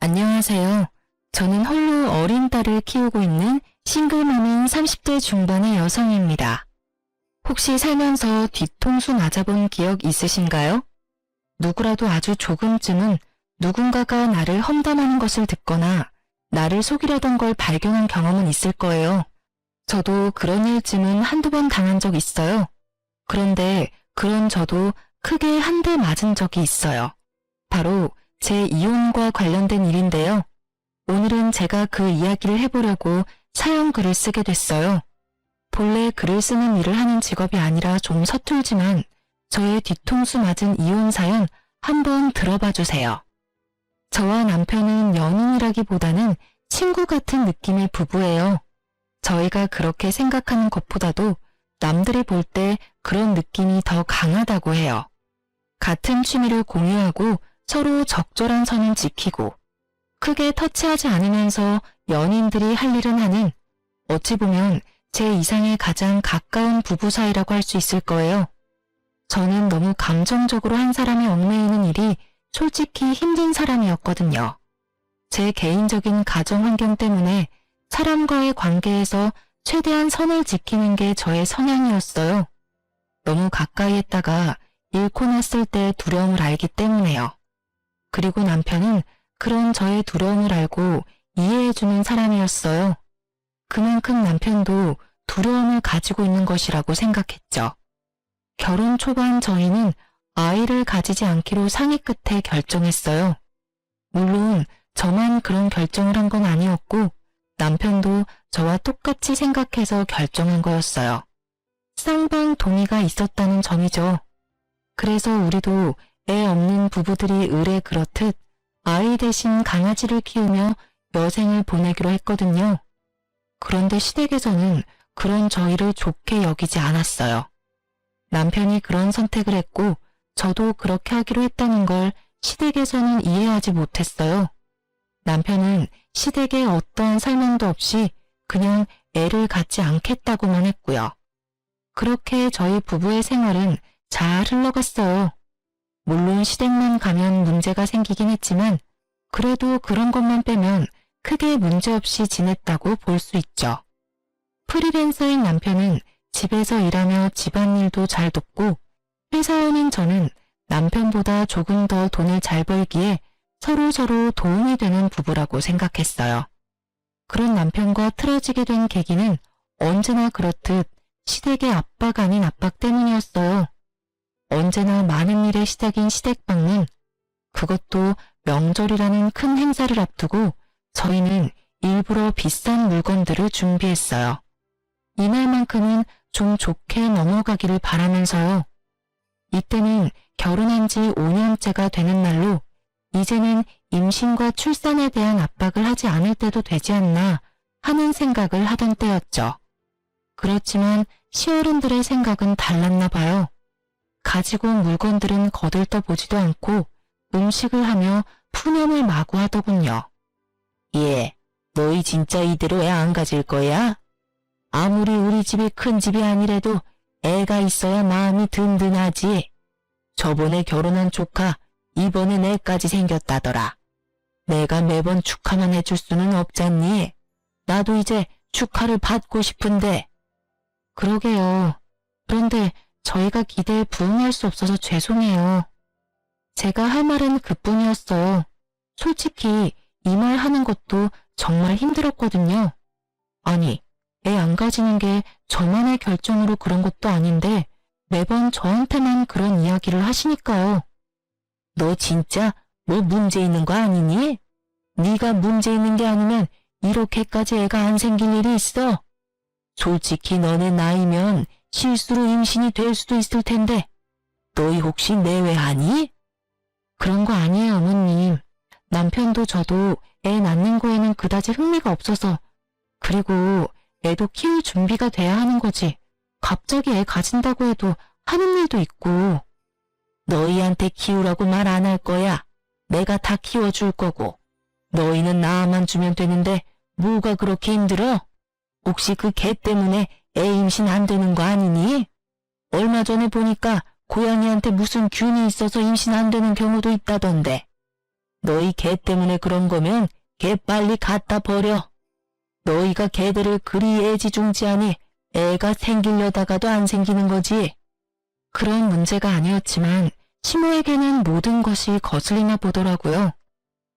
안녕하세요. 저는 홀로 어린 딸을 키우고 있는 싱글맘인 30대 중반의 여성입니다. 혹시 살면서 뒤통수 맞아본 기억 있으신가요? 누구라도 아주 조금쯤은 누군가가 나를 험담하는 것을 듣거나 나를 속이려던 걸 발견한 경험은 있을 거예요. 저도 그런 일쯤은 한두 번 당한 적 있어요. 그런데 그런 저도 크게 한 대 맞은 적이 있어요. 바로 제 이혼과 관련된 일인데요. 오늘은 제가 그 이야기를 해보려고 사연 글을 쓰게 됐어요. 본래 글을 쓰는 일을 하는 직업이 아니라 좀 서툴지만 저의 뒤통수 맞은 이혼 사연 한번 들어봐 주세요. 저와 남편은 연인이라기보다는 친구 같은 느낌의 부부예요. 저희가 그렇게 생각하는 것보다도 남들이 볼 때 그런 느낌이 더 강하다고 해요. 같은 취미를 공유하고 서로 적절한 선을 지키고 크게 터치하지 않으면서 연인들이 할 일은 하는 어찌 보면 제 이상의 가장 가까운 부부 사이라고 할 수 있을 거예요. 저는 너무 감정적으로 한 사람이 얽매이는 일이 솔직히 힘든 사람이었거든요. 제 개인적인 가정 환경 때문에 사람과의 관계에서 최대한 선을 지키는 게 저의 성향이었어요. 너무 가까이 했다가 잃고 났을 때 두려움을 알기 때문에요. 그리고 남편은 그런 저의 두려움을 알고 이해해주는 사람이었어요. 그만큼 남편도 두려움을 가지고 있는 것이라고 생각했죠. 결혼 초반 저희는 아이를 가지지 않기로 상의 끝에 결정했어요. 물론 저만 그런 결정을 한 건 아니었고 남편도 저와 똑같이 생각해서 결정한 거였어요. 쌍방 동의가 있었다는 점이죠. 그래서 우리도 애 없는 부부들이 의례 그렇듯 아이 대신 강아지를 키우며 여생을 보내기로 했거든요. 그런데 시댁에서는 그런 저희를 좋게 여기지 않았어요. 남편이 그런 선택을 했고 저도 그렇게 하기로 했다는 걸 시댁에서는 이해하지 못했어요. 남편은 시댁에 어떠한 설명도 없이 그냥 애를 갖지 않겠다고만 했고요. 그렇게 저희 부부의 생활은 잘 흘러갔어요. 물론 시댁만 가면 문제가 생기긴 했지만 그래도 그런 것만 빼면 크게 문제없이 지냈다고 볼 수 있죠. 프리랜서인 남편은 집에서 일하며 집안일도 잘 돕고 회사원인 저는 남편보다 조금 더 돈을 잘 벌기에 서로 도움이 되는 부부라고 생각했어요. 그런 남편과 틀어지게 된 계기는 언제나 그렇듯 시댁의 압박 아닌 압박 때문이었어요. 언제나 많은 일의 시작인 시댁 방문, 그것도 명절이라는 큰 행사를 앞두고 저희는 일부러 비싼 물건들을 준비했어요. 이날만큼은 좀 좋게 넘어가기를 바라면서요. 이때는 결혼한 지 5년째가 되는 날로 이제는 임신과 출산에 대한 압박을 하지 않을 때도 되지 않나 하는 생각을 하던 때였죠. 그렇지만 시어른들의 생각은 달랐나 봐요. 가지고 온 물건들은 거들떠보지도 않고 음식을 하며 푸념을 마구 하더군요. 예, 너희 진짜 이대로 애 안 가질 거야? 아무리 우리 집이 큰 집이 아니래도 애가 있어야 마음이 든든하지. 저번에 결혼한 조카 이번엔 애까지 생겼다더라. 내가 매번 축하만 해줄 수는 없잖니. 나도 이제 축하를 받고 싶은데. 그러게요. 그런데 저희가 기대에 부응할 수 없어서 죄송해요. 제가 할 말은 그뿐이었어요. 솔직히 이 말 하는 것도 정말 힘들었거든요. 아니, 애 안 가지는 게 저만의 결정으로 그런 것도 아닌데 매번 저한테만 그런 이야기를 하시니까요. 너 진짜 뭐 문제 있는 거 아니니? 네가 문제 있는 게 아니면 이렇게까지 애가 안 생길 일이 있어? 솔직히 너네 나이면 실수로 임신이 될 수도 있을 텐데 너희 혹시 내외하니? 그런 거 아니에요, 어머님. 남편도 저도 애 낳는 거에는 그다지 흥미가 없어서 그리고 애도 키울 준비가 돼야 하는 거지. 갑자기 애 가진다고 해도 하는 일도 있고. 너희한테 키우라고 말 안 할 거야. 내가 다 키워줄 거고. 너희는 나만 주면 되는데 뭐가 그렇게 힘들어? 혹시 그 개 때문에 애 임신 안 되는 거 아니니? 얼마 전에 보니까 고양이한테 무슨 균이 있어서 임신 안 되는 경우도 있다던데. 너희 개 때문에 그런 거면 개 빨리 갖다 버려. 너희가 개들을 그리 애지중지하니 애가 생기려다가도 안 생기는 거지. 그런 문제가 아니었지만 시모에게는 모든 것이 거슬리나 보더라고요.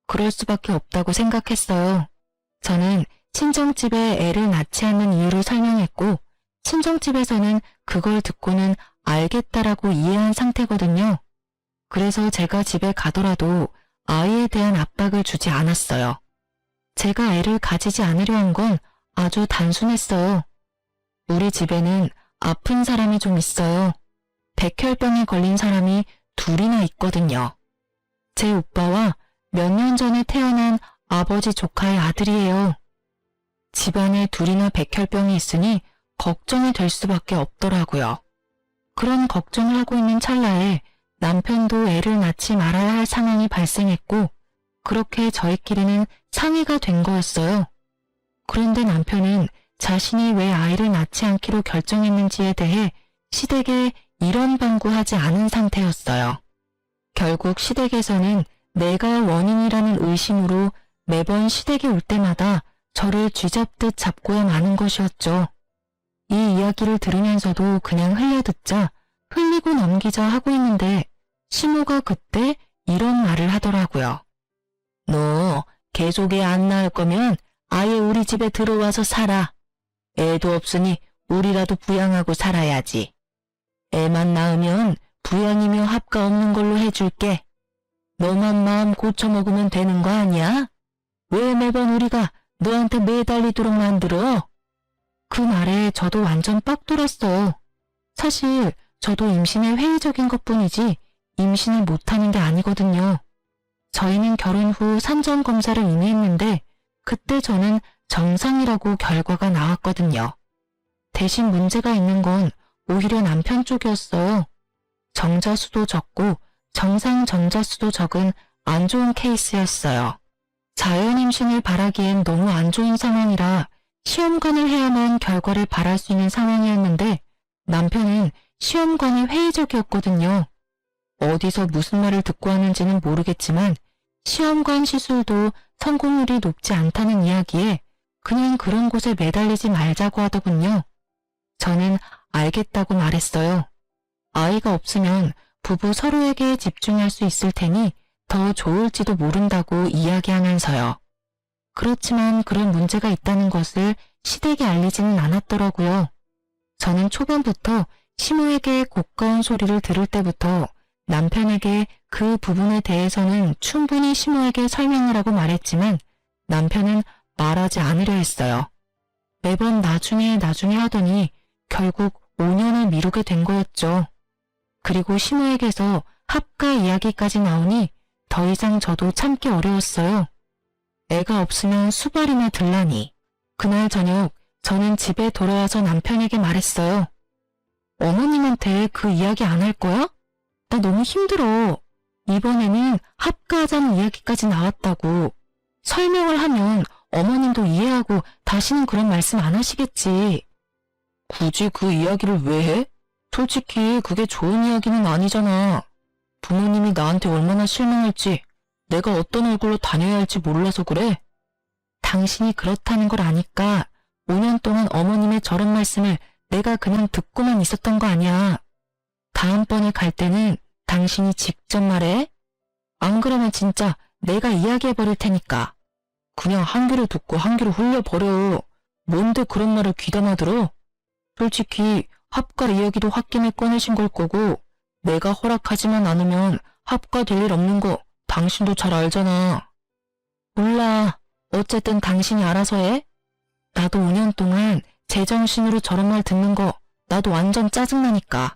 그럴 수밖에 없다고 생각했어요. 저는 친정집에 애를 낳지 않는 이유를 설명했고 친정집에서는 그걸 듣고는 알겠다라고 이해한 상태거든요. 그래서 제가 집에 가더라도 아이에 대한 압박을 주지 않았어요. 제가 애를 가지지 않으려 한 건 아주 단순했어요. 우리 집에는 아픈 사람이 좀 있어요. 백혈병에 걸린 사람이 둘이나 있거든요. 제 오빠와 몇 년 전에 태어난 아버지 조카의 아들이에요. 집안에 둘이나 백혈병이 있으니 걱정이 될 수밖에 없더라고요. 그런 걱정을 하고 있는 찰나에 남편도 애를 낳지 말아야 할 상황이 발생했고 그렇게 저희끼리는 상의가 된 거였어요. 그런데 남편은 자신이 왜 아이를 낳지 않기로 결정했는지에 대해 시댁에 이런 방구하지 않은 상태였어요. 결국 시댁에서는 내가 원인이라는 의심으로 매번 시댁에 올 때마다 저를 쥐잡듯 잡고야 마는 것이었죠. 이 이야기를 들으면서도 그냥 흘려듣자 흘리고 넘기자 하고 있는데 시모가 그때 이런 말을 하더라고요. 너 계속 애 안 낳을 거면 아예 우리 집에 들어와서 살아. 애도 없으니 우리라도 부양하고 살아야지. 애만 낳으면 부양이며 합가 없는 걸로 해줄게. 너만 마음 고쳐먹으면 되는 거 아니야? 왜 매번 우리가 너한테 매달리도록 만들어? 그 말에 저도 완전 빡 돌았어요. 사실 저도 임신에 회의적인 것뿐이지 임신을 못하는 게 아니거든요. 저희는 결혼 후 산전 검사를 이미 했는데 그때 저는 정상이라고 결과가 나왔거든요. 대신 문제가 있는 건 오히려 남편 쪽이었어요. 정자수도 적고 정상 정자수도 적은 안 좋은 케이스였어요. 자연 임신을 바라기엔 너무 안 좋은 상황이라 시험관을 해야만 결과를 바랄 수 있는 상황이었는데 남편은 시험관이 회의적이었거든요. 어디서 무슨 말을 듣고 하는지는 모르겠지만 시험관 시술도 성공률이 높지 않다는 이야기에 그냥 그런 곳에 매달리지 말자고 하더군요. 저는 알겠다고 말했어요. 아이가 없으면 부부 서로에게 집중할 수 있을 테니 더 좋을지도 모른다고 이야기하면서요. 그렇지만 그런 문제가 있다는 것을 시댁에 알리지는 않았더라고요. 저는 초반부터 시모에게 고가운 소리를 들을 때부터 남편에게 그 부분에 대해서는 충분히 시모에게 설명을 하고 말했지만 남편은 말하지 않으려 했어요. 매번 나중에 하더니 결국 5년을 미루게 된 거였죠. 그리고 시모에게서 합가 이야기까지 나오니 더 이상 저도 참기 어려웠어요. 애가 없으면 수발이나 들라니. 그날 저녁 저는 집에 돌아와서 남편에게 말했어요. 어머님한테 그 이야기 안 할 거야? 나 너무 힘들어. 이번에는 합가하자는 이야기까지 나왔다고. 설명을 하면 어머님도 이해하고 다시는 그런 말씀 안 하시겠지. 굳이 그 이야기를 왜 해? 솔직히 그게 좋은 이야기는 아니잖아. 부모님이 나한테 얼마나 실망할지, 내가 어떤 얼굴로 다녀야 할지 몰라서 그래. 당신이 그렇다는 걸 아니까 5년 동안 어머님의 저런 말씀을 내가 그냥 듣고만 있었던 거 아니야. 다음번에 갈 때는 당신이 직접 말해. 안 그러면 진짜 내가 이야기해버릴 테니까. 그냥 한 귀로 듣고 한 귀로 흘려버려. 뭔데 그런 말을 귀담아 들어? 솔직히 합가 이야기도 홧김에 꺼내신 걸 거고 내가 허락하지만 않으면 합가 될 일 없는 거 당신도 잘 알잖아. 몰라. 어쨌든 당신이 알아서 해. 나도 5년 동안 제정신으로 저런 말 듣는 거 나도 완전 짜증나니까.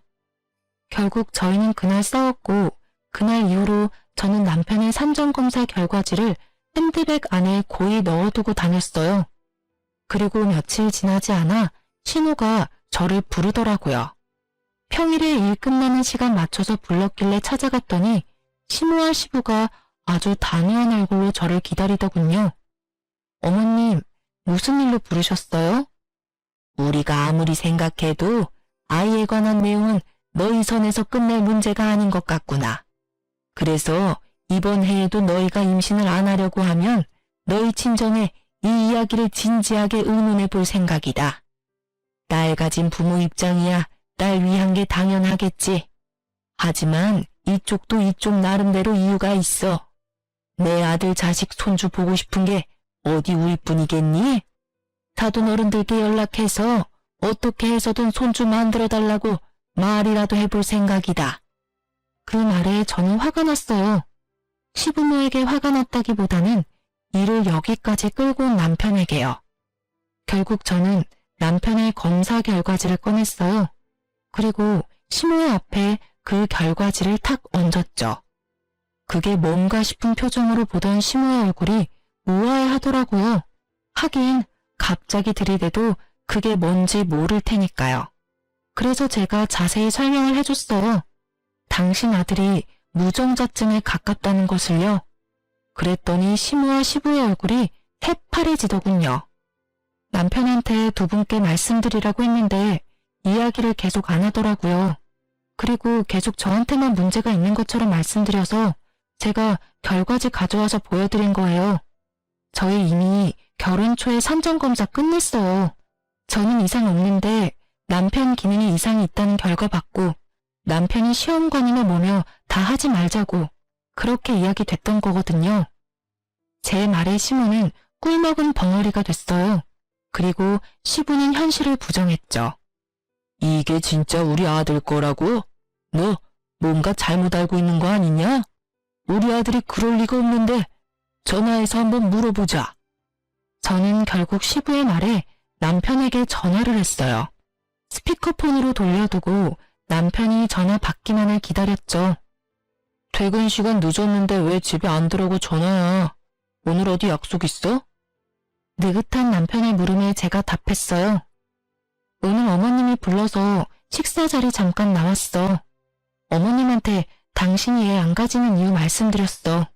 결국 저희는 그날 싸웠고 그날 이후로 저는 남편의 산전검사 결과지를 핸드백 안에 고이 넣어두고 다녔어요. 그리고 며칠 지나지 않아 신호가 저를 부르더라고요. 평일에 일 끝나는 시간 맞춰서 불렀길래 찾아갔더니 시모와 시부가 아주 단호한 얼굴로 저를 기다리더군요. 어머님, 무슨 일로 부르셨어요? 우리가 아무리 생각해도 아이에 관한 내용은 너희 선에서 끝낼 문제가 아닌 것 같구나. 그래서 이번 해에도 너희가 임신을 안 하려고 하면 너희 친정에 이 이야기를 진지하게 의논해 볼 생각이다. 딸 가진 부모 입장이야 딸 위한 게 당연하겠지. 하지만 이쪽도 이쪽 나름대로 이유가 있어. 내 아들 자식 손주 보고 싶은 게 어디 우리뿐이겠니? 사돈 어른들께 연락해서 어떻게 해서든 손주 만들어 달라고 말이라도 해볼 생각이다. 그 말에 저는 화가 났어요. 시부모에게 화가 났다기보다는 일을 여기까지 끌고 온 남편에게요. 결국 저는 남편의 검사 결과지를 꺼냈어요. 그리고 시모의 앞에 그 결과지를 탁 얹었죠. 그게 뭔가 싶은 표정으로 보던 시모의 얼굴이 우아해 하더라고요. 하긴 갑자기 들이대도 그게 뭔지 모를 테니까요. 그래서 제가 자세히 설명을 해줬어요. 당신 아들이 무정자증에 가깝다는 것을요. 그랬더니 시모와 시부의 얼굴이 새파래지더군요. 남편한테 두 분께 말씀드리라고 했는데 이야기를 계속 안 하더라고요. 그리고 계속 저한테만 문제가 있는 것처럼 말씀드려서 제가 결과지 가져와서 보여드린 거예요. 저희 이미 결혼 초에 산전검사 끝냈어요. 저는 이상 없는데 남편 기능에 이상이 있다는 결과 받고 남편이 시험관이나 뭐며 다 하지 말자고 그렇게 이야기됐던 거거든요. 제 말에 시모는 꿀먹은 벙어리가 됐어요. 그리고 시부는 현실을 부정했죠. 이게 진짜 우리 아들 거라고? 너 뭔가 잘못 알고 있는 거 아니냐? 우리 아들이 그럴 리가 없는데 전화해서 한번 물어보자. 저는 결국 시부의 말에 남편에게 전화를 했어요. 스피커폰으로 돌려두고 남편이 전화 받기만을 기다렸죠. 퇴근 시간 늦었는데 왜 집에 안 들어오고 전화야? 오늘 어디 약속 있어? 느긋한 남편의 물음에 제가 답했어요. 오늘 어머님이 불러서 식사 자리 잠깐 나왔어. 어머님한테 당신이 애 안 가지는 이유 말씀드렸어.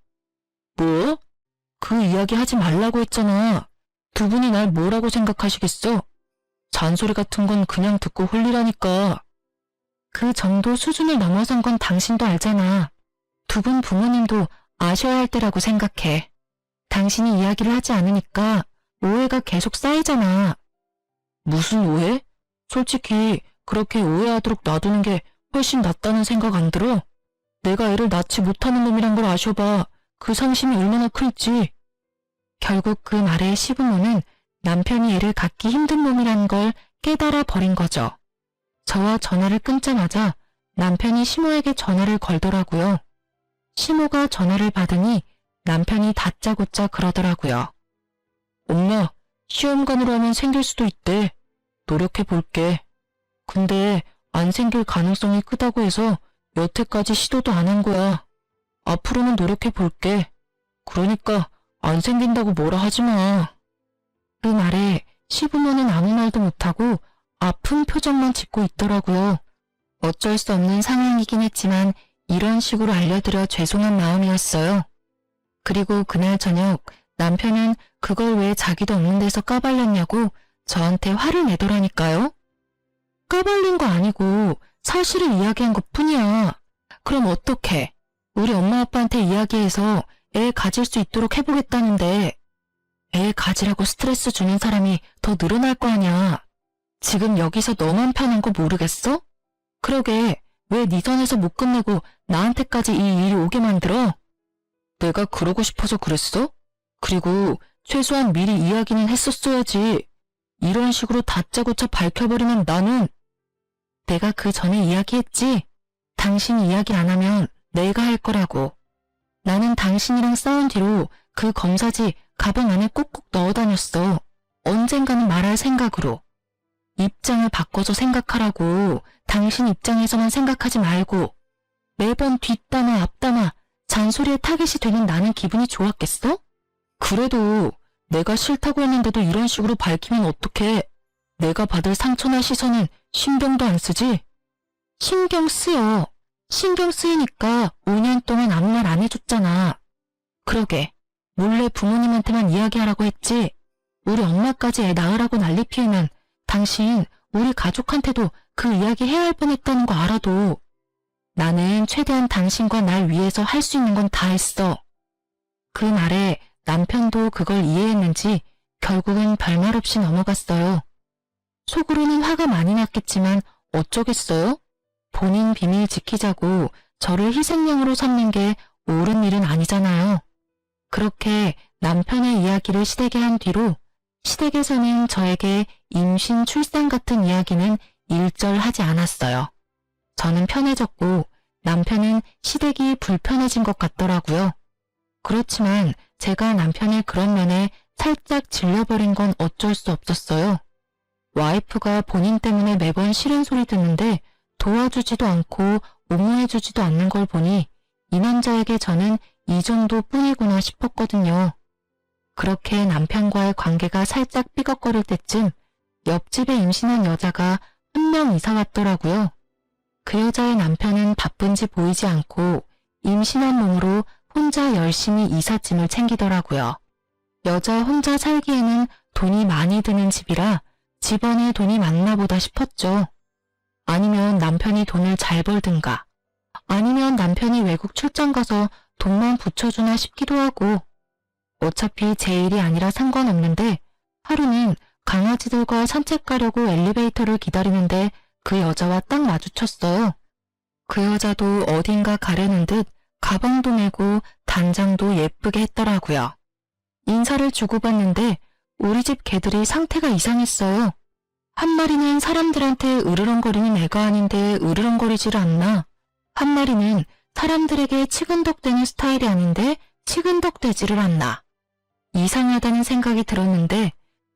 뭐? 그 이야기 하지 말라고 했잖아. 두 분이 날 뭐라고 생각하시겠어? 잔소리 같은 건 그냥 듣고 홀리라니까. 그 정도 수준을 넘어선 건 당신도 알잖아. 두 분 부모님도 아셔야 할 때라고 생각해. 당신이 이야기를 하지 않으니까 오해가 계속 쌓이잖아. 무슨 오해? 솔직히 그렇게 오해하도록 놔두는 게 훨씬 낫다는 생각 안 들어? 내가 애를 낳지 못하는 놈이란 걸 아셔봐. 그 상심이 얼마나 클지. 결국 그 말에 시부모는 남편이 애를 갖기 힘든 놈이라는 걸 깨달아 버린 거죠. 저와 전화를 끊자마자 남편이 시모에게 전화를 걸더라고요. 시모가 전화를 받으니 남편이 다짜고짜 그러더라고요. 엄마, 시험관으로 하면 생길 수도 있대. 노력해 볼게. 근데 안 생길 가능성이 크다고 해서 여태까지 시도도 안 한 거야. 앞으로는 노력해 볼게. 그러니까 안 생긴다고 뭐라 하지 마. 그 말에 시부모는 아무 말도 못하고 아픈 표정만 짓고 있더라고요. 어쩔 수 없는 상황이긴 했지만 이런 식으로 알려드려 죄송한 마음이었어요. 그리고 그날 저녁 남편은 그걸 왜 자기도 없는 데서 까발렸냐고 저한테 화를 내더라니까요. 까발린 거 아니고 사실을 이야기한 것 뿐이야. 그럼 어떡해? 우리 엄마 아빠한테 이야기해서 애 가질 수 있도록 해보겠다는데 애 가지라고 스트레스 주는 사람이 더 늘어날 거 아냐. 지금 여기서 너만 편한 거 모르겠어? 그러게 왜 네 선에서 못 끝내고 나한테까지 이 일이 오게 만들어? 내가 그러고 싶어서 그랬어? 그리고 최소한 미리 이야기는 했었어야지. 이런 식으로 다짜고짜 밝혀버리면 나는 내가 그 전에 이야기했지. 당신이 이야기 안 하면 내가 할 거라고. 나는 당신이랑 싸운 뒤로 그 검사지 가방 안에 꼭꼭 넣어 다녔어. 언젠가는 말할 생각으로. 입장을 바꿔서 생각하라고. 당신 입장에서만 생각하지 말고. 매번 뒷담화 앞담화 잔소리에 타깃이 되는 나는 기분이 좋았겠어? 그래도 내가 싫다고 했는데도 이런 식으로 밝히면 어떡해. 내가 받을 상처나 시선은 신경도 안 쓰지? 신경 쓰여. 신경 쓰이니까 5년 동안 아무 말 안 해줬잖아. 그러게 몰래 부모님한테만 이야기하라고 했지. 우리 엄마까지 애 낳으라고 난리 피우면 당신 우리 가족한테도 그 이야기 해야 할 뻔했다는 거 알아도 나는 최대한 당신과 날 위해서 할 수 있는 건 다 했어. 그 말에 남편도 그걸 이해했는지 결국은 별말 없이 넘어갔어요. 속으로는 화가 많이 났겠지만 어쩌겠어요? 본인 비밀 지키자고 저를 희생양으로 삼는 게 옳은 일은 아니잖아요. 그렇게 남편의 이야기를 시댁에 한 뒤로 시댁에서는 저에게 임신, 출산 같은 이야기는 일절 하지 않았어요. 저는 편해졌고 남편은 시댁이 불편해진 것 같더라고요. 그렇지만 제가 남편의 그런 면에 살짝 질려버린 건 어쩔 수 없었어요. 와이프가 본인 때문에 매번 싫은 소리 듣는데 도와주지도 않고 옹호해주지도 않는 걸 보니 이 남자에게 저는 이 정도뿐이구나 싶었거든요. 그렇게 남편과의 관계가 살짝 삐걱거릴 때쯤 옆집에 임신한 여자가 한 명 이사 왔더라고요. 그 여자의 남편은 바쁜지 보이지 않고 임신한 몸으로 혼자 열심히 이삿짐을 챙기더라고요. 여자 혼자 살기에는 돈이 많이 드는 집이라 집안에 돈이 많나 보다 싶었죠. 아니면 남편이 돈을 잘 벌든가, 아니면 남편이 외국 출장 가서 돈만 붙여주나 싶기도 하고, 어차피 제 일이 아니라 상관없는데 하루는 강아지들과 산책 가려고 엘리베이터를 기다리는데 그 여자와 딱 마주쳤어요. 그 여자도 어딘가 가려는 듯 가방도 메고 단장도 예쁘게 했더라고요. 인사를 주고받는데 우리 집 개들이 상태가 이상했어요. 한 마리는 사람들한테 으르렁거리는 애가 아닌데 으르렁거리지를 않나. 한 마리는 사람들에게 치근덕대는 스타일이 아닌데 치근덕대지를 않나. 이상하다는 생각이 들었는데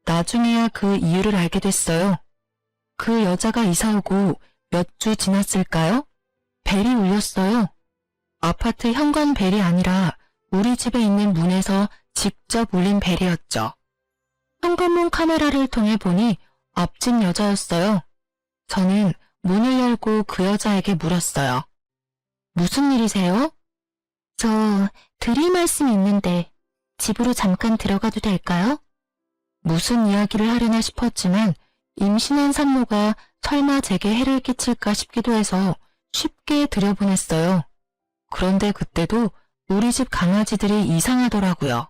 나중에야 그 이유를 알게 됐어요. 그 여자가 이사 오고 몇 주 지났을까요? 벨이 울렸어요. 아파트 현관 벨이 아니라 우리 집에 있는 문에서 직접 울린 벨이었죠. 현관문 카메라를 통해 보니 앞집 여자였어요. 저는 문을 열고 그 여자에게 물었어요. 무슨 일이세요? 저 드릴 말씀이 있는데 집으로 잠깐 들어가도 될까요? 무슨 이야기를 하려나 싶었지만 임신한 산모가 설마 제게 해를 끼칠까 싶기도 해서 쉽게 들여보냈어요. 그런데 그때도 우리 집 강아지들이 이상하더라고요.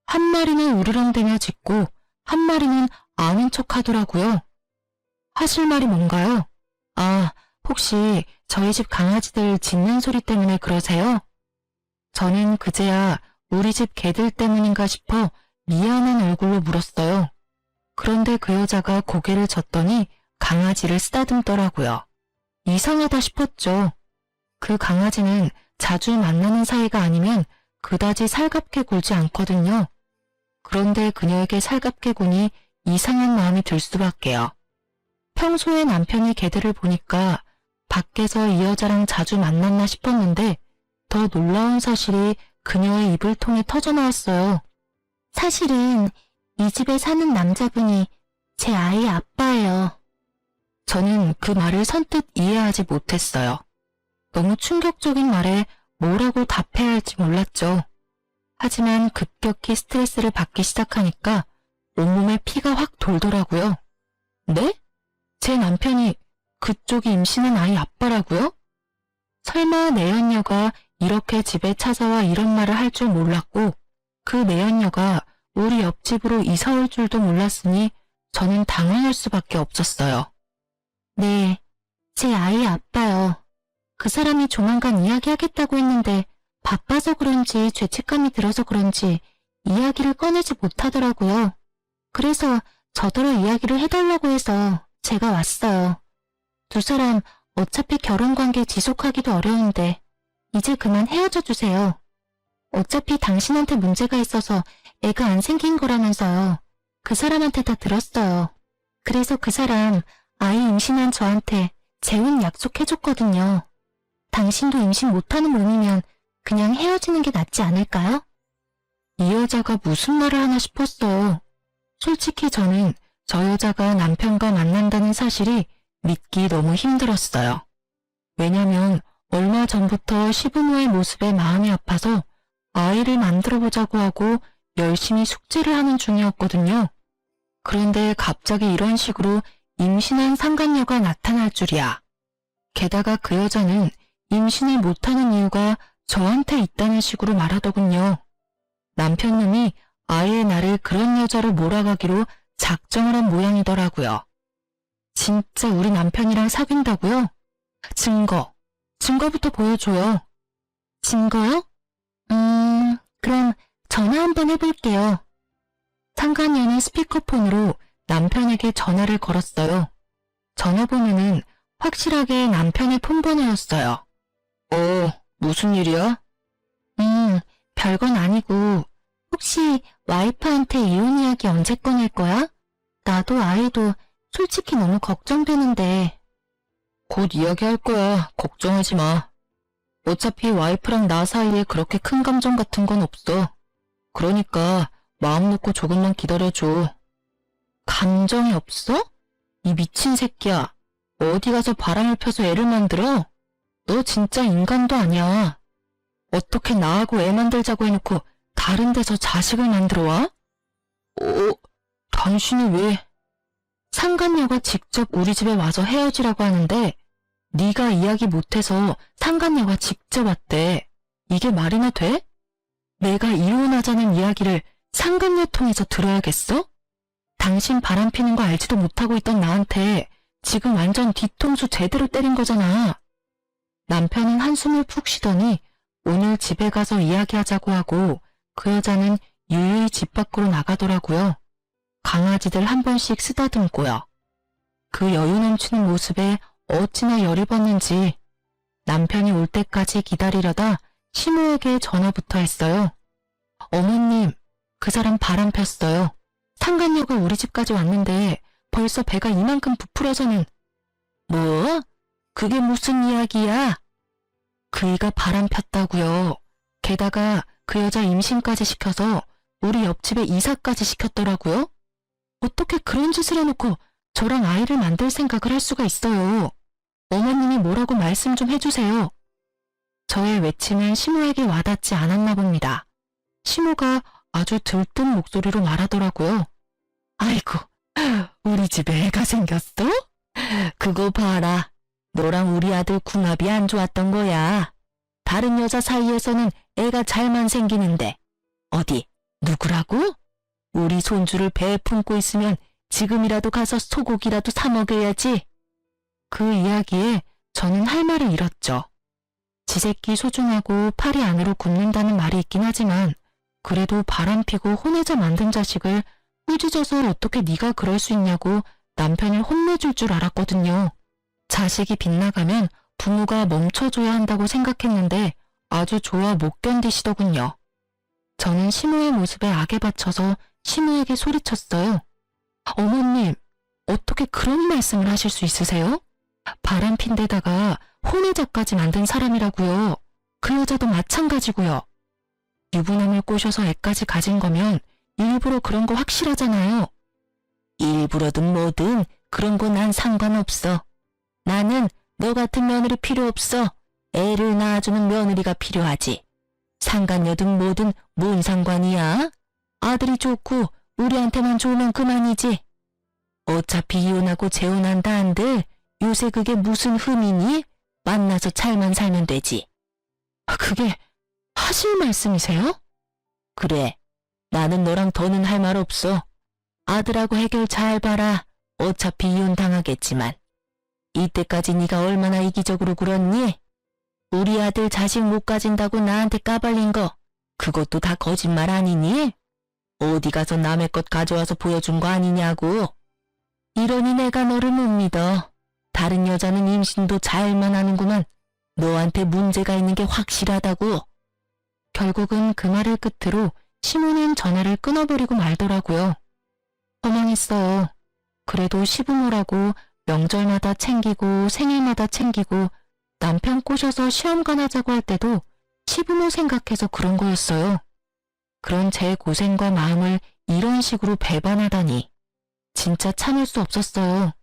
한 마리는 우르렁대며 짖고 한 마리는 아는 척 하더라고요. 하실 말이 뭔가요? 아, 혹시 저희 집 강아지들 짖는 소리 때문에 그러세요? 저는 그제야 우리 집 개들 때문인가 싶어 미안한 얼굴로 물었어요. 그런데 그 여자가 고개를 젓더니 강아지를 쓰다듬더라고요. 이상하다 싶었죠. 그 강아지는 자주 만나는 사이가 아니면 그다지 살갑게 굴지 않거든요. 그런데 그녀에게 살갑게 구니 이상한 마음이 들 수밖에요. 평소에 남편이 개들을 보니까 밖에서 이 여자랑 자주 만났나 싶었는데 더 놀라운 사실이 그녀의 입을 통해 터져나왔어요. 사실은 이 집에 사는 남자분이 제 아이 아빠예요. 저는 그 말을 선뜻 이해하지 못했어요. 너무 충격적인 말에 뭐라고 답해야 할지 몰랐죠. 하지만 급격히 스트레스를 받기 시작하니까 온몸에 피가 확 돌더라고요. 네? 제 남편이 그쪽이 임신한 아이 아빠라고요? 설마 내연녀가 이렇게 집에 찾아와 이런 말을 할 줄 몰랐고 그 내연녀가 우리 옆집으로 이사 올 줄도 몰랐으니 저는 당황할 수밖에 없었어요. 네, 제 아이 아빠요. 그 사람이 조만간 이야기하겠다고 했는데 바빠서 그런지 죄책감이 들어서 그런지 이야기를 꺼내지 못하더라고요. 그래서 저더러 이야기를 해달라고 해서 제가 왔어요. 두 사람 어차피 결혼관계 지속하기도 어려운데 이제 그만 헤어져 주세요. 어차피 당신한테 문제가 있어서 애가 안 생긴 거라면서요. 그 사람한테 다 들었어요. 그래서 그 사람 아이 임신한 저한테 재혼 약속해줬거든요. 당신도 임신 못하는 몸이면 그냥 헤어지는 게 낫지 않을까요? 이 여자가 무슨 말을 하나 싶었어요. 솔직히 저는 저 여자가 남편과 만난다는 사실이 믿기 너무 힘들었어요. 왜냐면 얼마 전부터 시부모의 모습에 마음이 아파서 아이를 만들어보자고 하고 열심히 숙제를 하는 중이었거든요. 그런데 갑자기 이런 식으로 임신한 상간녀가 나타날 줄이야. 게다가 그 여자는 임신을 못하는 이유가 저한테 있다는 식으로 말하더군요. 남편놈이 아예 나를 그런 여자로 몰아가기로 작정을 한 모양이더라고요. 진짜 우리 남편이랑 사귄다고요? 증거부터 보여줘요. 증거요? 그럼 전화 한번 해볼게요. 상간녀는 스피커폰으로 남편에게 전화를 걸었어요. 전화번호는 확실하게 남편의 폰번호였어요. 무슨 일이야? 별건 아니고 혹시 와이프한테 이혼 이야기 언제 꺼낼 거야? 나도 아이도 솔직히 너무 걱정되는데. 곧 이야기할 거야. 걱정하지 마. 어차피 와이프랑 나 사이에 그렇게 큰 감정 같은 건 없어. 그러니까 마음 놓고 조금만 기다려줘. 감정이 없어? 이 미친 새끼야. 어디 가서 바람을 펴서 애를 만들어? 너 진짜 인간도 아니야. 어떻게 나하고 애 만들자고 해놓고 다른 데서 자식을 만들어 와? 당신이 왜? 상간녀가 직접 우리 집에 와서 헤어지라고 하는데 네가 이야기 못해서 상간녀가 직접 왔대. 이게 말이나 돼? 내가 이혼하자는 이야기를 상간녀 통해서 들어야겠어? 당신 바람피는 거 알지도 못하고 있던 나한테 지금 완전 뒤통수 제대로 때린 거잖아. 남편은 한숨을 푹 쉬더니 오늘 집에 가서 이야기하자고 하고 그 여자는 유유히 집 밖으로 나가더라고요. 강아지들 한 번씩 쓰다듬고요. 그 여유 넘치는 모습에 어찌나 열이 받는지 남편이 올 때까지 기다리려다 시모에게 전화부터 했어요. 어머님, 그 사람 바람 폈어요. 상간녀가 우리 집까지 왔는데 벌써 배가 이만큼 부풀어서는. 뭐? 그게 무슨 이야기야? 그이가 바람 폈다고요. 게다가 그 여자 임신까지 시켜서 우리 옆집에 이사까지 시켰더라고요. 어떻게 그런 짓을 해놓고 저랑 아이를 만들 생각을 할 수가 있어요. 어머님이 뭐라고 말씀 좀 해주세요. 저의 외침은 시모에게 와닿지 않았나 봅니다. 시모가 아주 들뜬 목소리로 말하더라고요. 아이고, 우리 집에 애가 생겼어? 그거 봐라. 너랑 우리 아들 궁합이 안 좋았던 거야. 다른 여자 사이에서는 애가 잘만 생기는데 어디 누구라고? 우리 손주를 배에 품고 있으면 지금이라도 가서 소고기라도 사 먹여야지. 그 이야기에 저는 할 말을 잃었죠. 지 새끼 소중하고 팔이 안으로 굽는다는 말이 있긴 하지만 그래도 바람피고 혼외자 만든 자식을 꾸짖어서 어떻게 네가 그럴 수 있냐고 남편을 혼내줄 줄 알았거든요. 자식이 빗나가면 부모가 멈춰줘야 한다고 생각했는데 아주 좋아 못 견디시더군요. 저는 시모의 모습에 악에 받쳐서 시모에게 소리쳤어요. 어머님, 어떻게 그런 말씀을 하실 수 있으세요? 바람핀 데다가 혼외자까지 만든 사람이라고요. 그 여자도 마찬가지고요. 유부남을 꼬셔서 애까지 가진 거면 일부러 그런 거 확실하잖아요. 일부러든 뭐든 그런 거 난 상관없어. 나는 너 같은 며느리 필요 없어. 애를 낳아주는 며느리가 필요하지. 상간녀든 뭐든 뭔 상관이야? 아들이 좋고 우리한테만 좋으면 그만이지. 어차피 이혼하고 재혼한다 한들 요새 그게 무슨 흠이니? 만나서 잘만 살면 되지. 그게 하실 말씀이세요? 그래. 나는 너랑 더는 할 말 없어. 아들하고 해결 잘 봐라. 어차피 이혼 당하겠지만. 이때까지 네가 얼마나 이기적으로 굴었니? 우리 아들 자식 못 가진다고 나한테 까발린 거 그것도 다 거짓말 아니니? 어디 가서 남의 것 가져와서 보여준 거 아니냐고. 이러니 내가 너를 못 믿어. 다른 여자는 임신도 잘만 하는구만. 너한테 문제가 있는 게 확실하다고. 결국은 그 말을 끝으로 시모는 전화를 끊어버리고 말더라고요. 허망했어요. 그래도 시부모라고 명절마다 챙기고 생일마다 챙기고 남편 꼬셔서 시험관 하자고 할 때도 시부모 생각해서 그런 거였어요. 그런 제 고생과 마음을 이런 식으로 배반하다니. 진짜 참을 수 없었어요.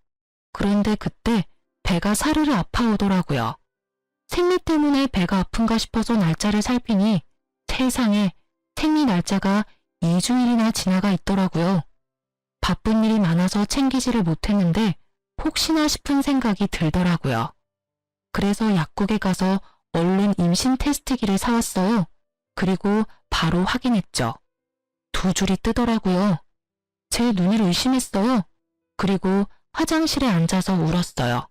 그런데 그때 배가 사르르 아파오더라고요. 생리 때문에 배가 아픈가 싶어서 날짜를 살피니 세상에 생리 날짜가 2주일이나 지나가 있더라고요. 바쁜 일이 많아서 챙기지를 못했는데 혹시나 싶은 생각이 들더라고요. 그래서 약국에 가서 얼른 임신 테스트기를 사왔어요. 그리고 바로 확인했죠. 2줄이 뜨더라고요. 제 눈을 의심했어요. 그리고 화장실에 앉아서 울었어요.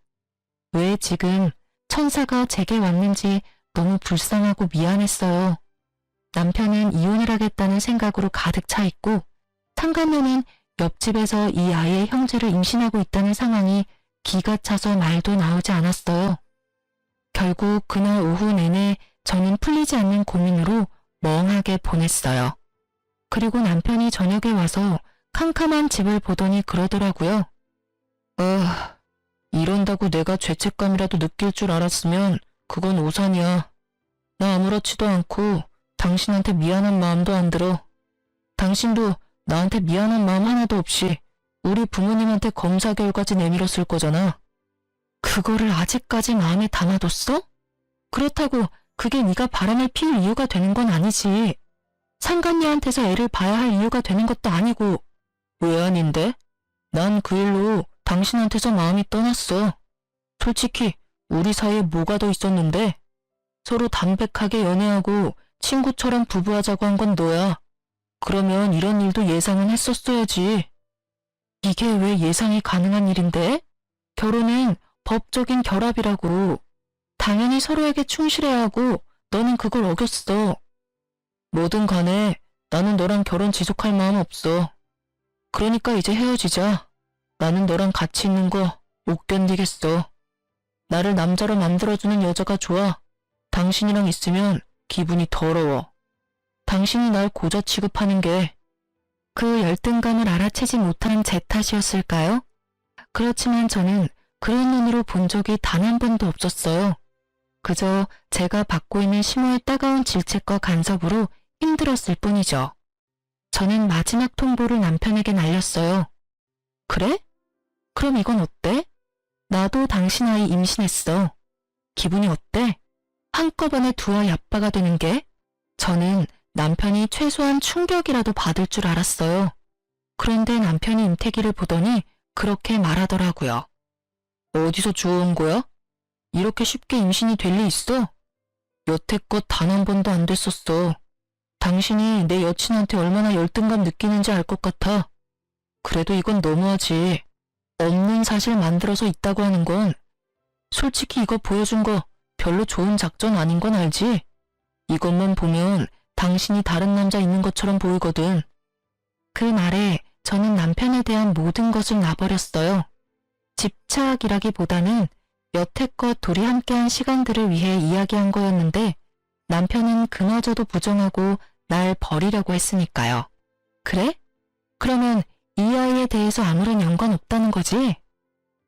왜 지금 천사가 제게 왔는지 너무 불쌍하고 미안했어요. 남편은 이혼을 하겠다는 생각으로 가득 차 있고 상간녀는 옆집에서 이 아이의 형제를 임신하고 있다는 상황이 기가 차서 말도 나오지 않았어요. 결국 그날 오후 내내 저는 풀리지 않는 고민으로 멍하게 보냈어요. 그리고 남편이 저녁에 와서 캄캄한 집을 보더니 그러더라고요. 이런다고 내가 죄책감이라도 느낄 줄 알았으면 그건 오산이야. 나 아무렇지도 않고 당신한테 미안한 마음도 안 들어. 당신도 나한테 미안한 마음 하나도 없이 우리 부모님한테 검사 결과지 내밀었을 거잖아. 그거를 아직까지 마음에 담아뒀어? 그렇다고 그게 네가 바람을 피울 이유가 되는 건 아니지. 상간녀한테서 애를 봐야 할 이유가 되는 것도 아니고. 왜 아닌데? 난 그 일로 당신한테서 마음이 떠났어. 솔직히 우리 사이에 뭐가 더 있었는데? 서로 담백하게 연애하고 친구처럼 부부하자고 한 건 너야. 그러면 이런 일도 예상은 했었어야지. 이게 왜 예상이 가능한 일인데? 결혼은 법적인 결합이라고. 당연히 서로에게 충실해야 하고 너는 그걸 어겼어. 뭐든 간에 나는 너랑 결혼 지속할 마음 없어. 그러니까 이제 헤어지자. 나는 너랑 같이 있는 거 못 견디겠어. 나를 남자로 만들어주는 여자가 좋아. 당신이랑 있으면 기분이 더러워. 당신이 날 고자 취급하는 게 그 열등감을 알아채지 못한 제 탓이었을까요? 그렇지만 저는 그런 눈으로 본 적이 단 한 번도 없었어요. 그저 제가 받고 있는 심호의 따가운 질책과 간섭으로 힘들었을 뿐이죠. 저는 마지막 통보를 남편에게 날렸어요. 그래? 그럼 이건 어때? 나도 당신 아이 임신했어. 기분이 어때? 한꺼번에 두 아이 아빠가 되는 게? 저는 남편이 최소한 충격이라도 받을 줄 알았어요. 그런데 남편이 임태기를 보더니 그렇게 말하더라고요. 어디서 주워온 거야? 이렇게 쉽게 임신이 될 리 있어? 여태껏 단 한 번도 안 됐었어. 당신이 내 여친한테 얼마나 열등감 느끼는지 알 것 같아. 그래도 이건 너무하지. 없는 사실 만들어서 있다고 하는 건 솔직히 이거 보여준 거 별로 좋은 작전 아닌 건 알지? 이것만 보면 당신이 다른 남자 있는 것처럼 보이거든. 그 말에 저는 남편에 대한 모든 것을 놔버렸어요. 집착이라기보다는 여태껏 둘이 함께한 시간들을 위해 이야기한 거였는데 남편은 그마저도 부정하고 날 버리려고 했으니까요. 그래? 그러면 이 아이에 대해서 아무런 연관 없다는 거지?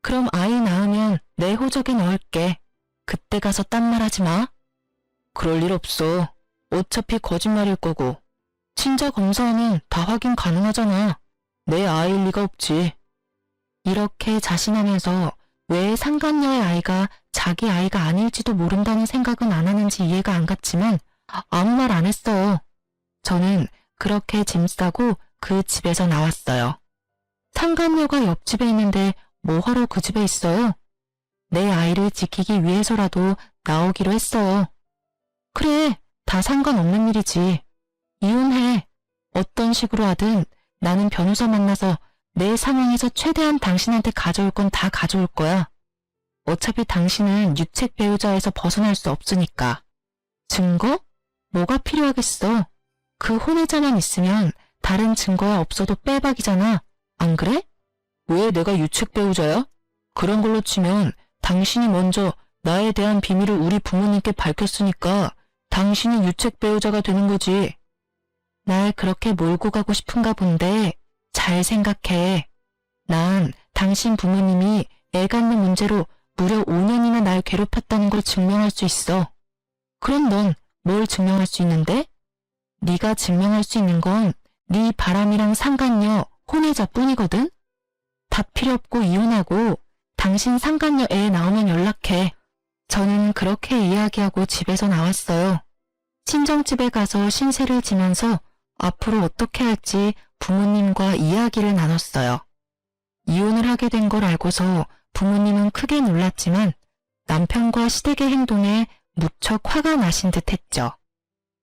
그럼 아이 낳으면 내 호적에 넣을게. 그때 가서 딴 말 하지 마. 그럴 일 없어. 어차피 거짓말일 거고. 친자 검사하면 다 확인 가능하잖아. 내 아이일 리가 없지. 이렇게 자신하면서 왜 상간녀의 아이가 자기 아이가 아닐지도 모른다는 생각은 안 하는지 이해가 안 갔지만 아무 말 안 했어요. 저는 그렇게 짐 싸고 그 집에서 나왔어요. 상간녀가 옆집에 있는데 뭐하러 그 집에 있어요? 내 아이를 지키기 위해서라도 나오기로 했어요. 그래, 다 상관없는 일이지. 이혼해. 어떤 식으로 하든 나는 변호사 만나서 내 상황에서 최대한 당신한테 가져올 건 다 가져올 거야. 어차피 당신은 유책 배우자에서 벗어날 수 없으니까. 증거? 뭐가 필요하겠어. 그 혼외자만 있으면 다른 증거가 없어도 빼박이잖아. 안 그래? 왜 내가 유책 배우자야? 그런 걸로 치면 당신이 먼저 나에 대한 비밀을 우리 부모님께 밝혔으니까 당신이 유책 배우자가 되는 거지. 날 그렇게 몰고 가고 싶은가 본데 잘 생각해. 난 당신 부모님이 애 갖는 문제로 무려 5년이나 날 괴롭혔다는 걸 증명할 수 있어. 그럼 넌 뭘 증명할 수 있는데? 네가 증명할 수 있는 건 네 바람이랑 상간녀, 혼외자뿐이거든? 다 필요 없고 이혼하고 당신 상간녀 애 나오면 연락해. 저는 그렇게 이야기하고 집에서 나왔어요. 친정집에 가서 신세를 지면서 앞으로 어떻게 할지 부모님과 이야기를 나눴어요. 이혼을 하게 된 걸 알고서 부모님은 크게 놀랐지만 남편과 시댁의 행동에 무척 화가 나신 듯 했죠.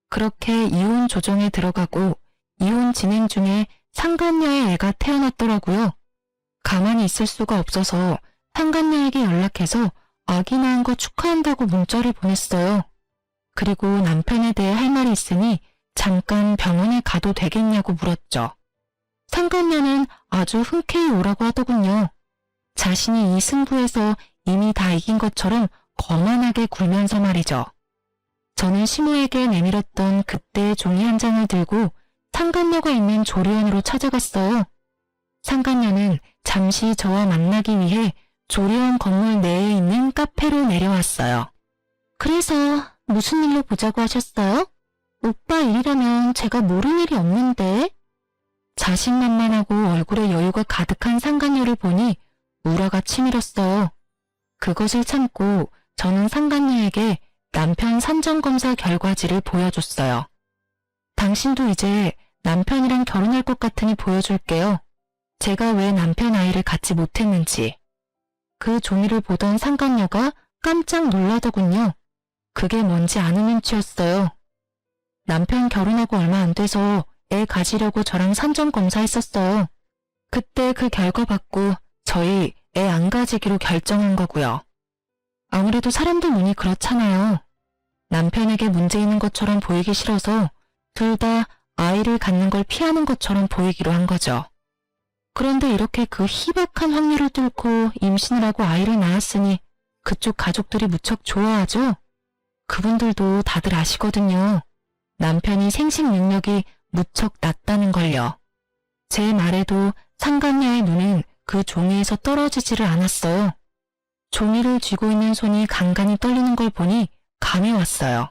그렇게 이혼 조정에 들어가고 이혼 진행 중에 상간녀의 애가 태어났더라고요. 가만히 있을 수가 없어서 상간녀에게 연락해서 아기 낳은 거 축하한다고 문자를 보냈어요. 그리고 남편에 대해 할 말이 있으니 잠깐 병원에 가도 되겠냐고 물었죠. 상간녀는 아주 흔쾌히 오라고 하더군요. 자신이 이 승부에서 이미 다 이긴 것처럼 거만하게 굴면서 말이죠. 저는 시모에게 내밀었던 그때의 종이 한 장을 들고 상간녀가 있는 조리원으로 찾아갔어요. 상간녀는 잠시 저와 만나기 위해 조리원 건물 내에 있는 카페로 내려왔어요. 그래서 무슨 일로 보자고 하셨어요? 오빠 일이라면 제가 모를 일이 없는데. 자신만만하고 얼굴에 여유가 가득한 상간녀를 보니 우라가 치밀었어요. 그것을 참고 저는 상간녀에게 남편 산전검사 결과지를 보여줬어요. 당신도 이제 남편이랑 결혼할 것 같으니 보여줄게요. 제가 왜 남편 아이를 갖지 못했는지. 그 종이를 보던 상간녀가 깜짝 놀라더군요. 그게 뭔지 아는 눈치였어요. 남편 결혼하고 얼마 안 돼서 애 가지려고 저랑 산전검사했었어요. 그때 그 결과 받고 저희 애 안 가지기로 결정한 거고요. 아무래도 사람들 눈이 그렇잖아요. 남편에게 문제 있는 것처럼 보이기 싫어서 둘 다 아이를 갖는 걸 피하는 것처럼 보이기로 한 거죠. 그런데 이렇게 그 희박한 확률을 뚫고 임신을 하고 아이를 낳았으니 그쪽 가족들이 무척 좋아하죠? 그분들도 다들 아시거든요. 남편이 생식 능력이 무척 낮다는 걸요. 제 말에도 상간녀의 눈은 그 종이에서 떨어지지를 않았어요. 종이를 쥐고 있는 손이 간간히 떨리는 걸 보니 감이 왔어요.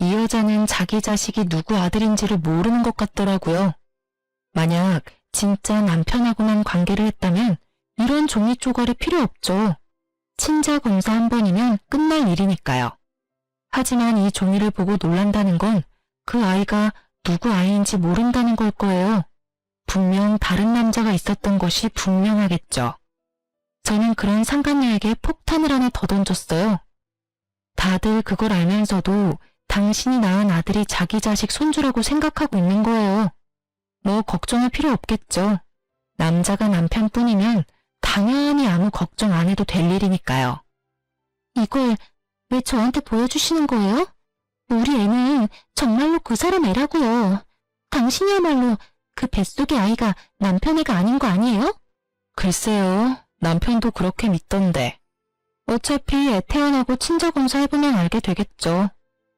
이 여자는 자기 자식이 누구 아들인지를 모르는 것 같더라고요. 만약 진짜 남편하고만 관계를 했다면 이런 종이 쪼가리 필요 없죠. 친자 검사 한 번이면 끝날 일이니까요. 하지만 이 종이를 보고 놀란다는 건 그 아이가 누구 아이인지 모른다는 걸 거예요. 분명 다른 남자가 있었던 것이 분명하겠죠. 저는 그런 상간녀에게 폭탄을 하나 더 던졌어요. 다들 그걸 알면서도 당신이 낳은 아들이 자기 자식 손주라고 생각하고 있는 거예요. 뭐 걱정할 필요 없겠죠. 남자가 남편뿐이면 당연히 아무 걱정 안 해도 될 일이니까요. 이걸 왜 저한테 보여주시는 거예요? 우리 애는 정말로 그 사람 애라고요. 당신이야말로 그 뱃속의 아이가 남편 애가 아닌 거 아니에요? 글쎄요. 남편도 그렇게 믿던데. 어차피 애 태어나고 친자검사 해보면 알게 되겠죠.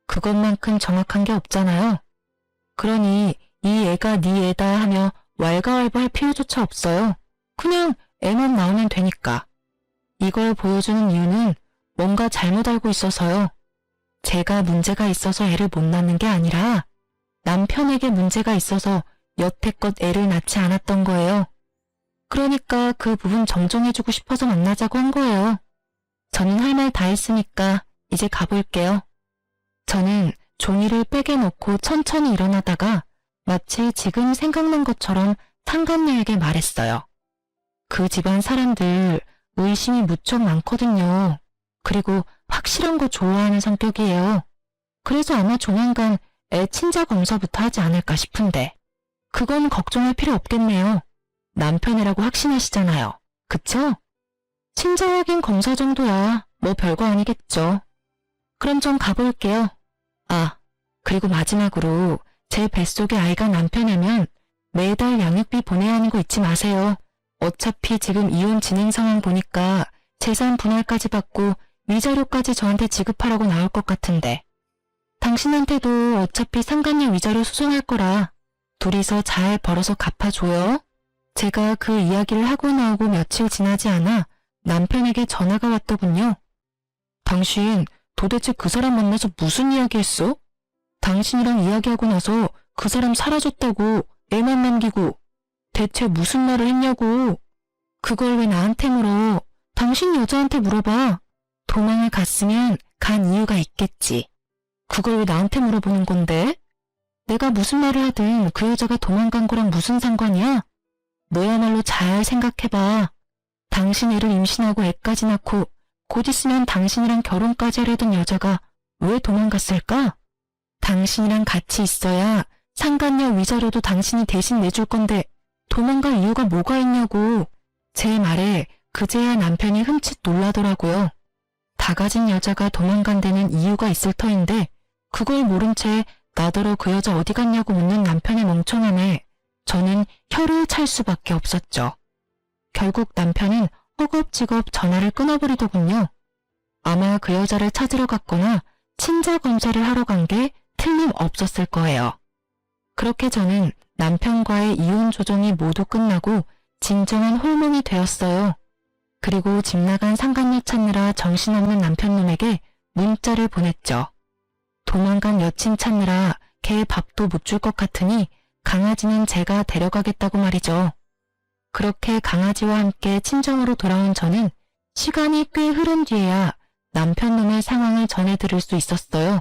그것만큼 정확한 게 없잖아요. 그러니 이 애가 네 애다 하며 왈가왈부할 필요조차 없어요. 그냥 애만 나오면 되니까. 이걸 보여주는 이유는 뭔가 잘못 알고 있어서요. 제가 문제가 있어서 애를 못 낳는 게 아니라 남편에게 문제가 있어서 여태껏 애를 낳지 않았던 거예요. 그러니까 그 부분 정정해주고 싶어서 만나자고 한 거예요. 저는 할 말 다 했으니까 이제 가볼게요. 저는 종이를 백에 넣고 천천히 일어나다가 마치 지금 생각난 것처럼 상간녀에게 말했어요. 그 집안 사람들 의심이 무척 많거든요. 그리고 확실한 거 좋아하는 성격이에요. 그래서 아마 조만간 애 친자 검사부터 하지 않을까 싶은데. 그건 걱정할 필요 없겠네요. 남편이라고 확신하시잖아요. 그쵸? 친자 확인 검사 정도야 뭐 별거 아니겠죠. 그럼 좀 가볼게요. 아, 그리고 마지막으로 제 뱃속의 아이가 남편이면 매달 양육비 보내야 하는 거 잊지 마세요. 어차피 지금 이혼 진행 상황 보니까 재산 분할까지 받고 위자료까지 저한테 지급하라고 나올 것 같은데. 당신한테도 어차피 상간녀 위자료 소송할 거라 둘이서 잘 벌어서 갚아줘요. 제가 그 이야기를 하고 나오고 며칠 지나지 않아 남편에게 전화가 왔더군요. 당신 도대체 그 사람 만나서 무슨 이야기 했어? 당신이랑 이야기하고 나서 그 사람 사라졌다고 애만 남기고 대체 무슨 말을 했냐고. 그걸 왜 나한테 물어? 당신 여자한테 물어봐. 도망을 갔으면 간 이유가 있겠지. 그걸 왜 나한테 물어보는 건데? 내가 무슨 말을 하든 그 여자가 도망간 거랑 무슨 상관이야? 너야말로 잘 생각해봐. 당신 애를 임신하고 애까지 낳고 곧 있으면 당신이랑 결혼까지 하려던 여자가 왜 도망갔을까? 당신이랑 같이 있어야 상간녀 위자료도 당신이 대신 내줄 건데 도망갈 이유가 뭐가 있냐고. 제 말에 그제야 남편이 흠칫 놀라더라고요. 다 가진 여자가 도망간 데는 이유가 있을 터인데 그걸 모른 채 나더러 그 여자 어디 갔냐고 묻는 남편의 멍청함에 저는 혀를 찰 수밖에 없었죠. 결국 남편은 허겁지겁 전화를 끊어버리더군요. 아마 그 여자를 찾으러 갔거나 친자 검사를 하러 간 게 틀림없었을 거예요. 그렇게 저는 남편과의 이혼 조정이 모두 끝나고 진정한 홀몸이 되었어요. 그리고 집 나간 상간녀 찾느라 정신없는 남편놈에게 문자를 보냈죠. 도망간 여친 찾느라 걔 밥도 못 줄 것 같으니 강아지는 제가 데려가겠다고 말이죠. 그렇게 강아지와 함께 친정으로 돌아온 저는 시간이 꽤 흐른 뒤에야 남편놈의 상황을 전해 들을 수 있었어요.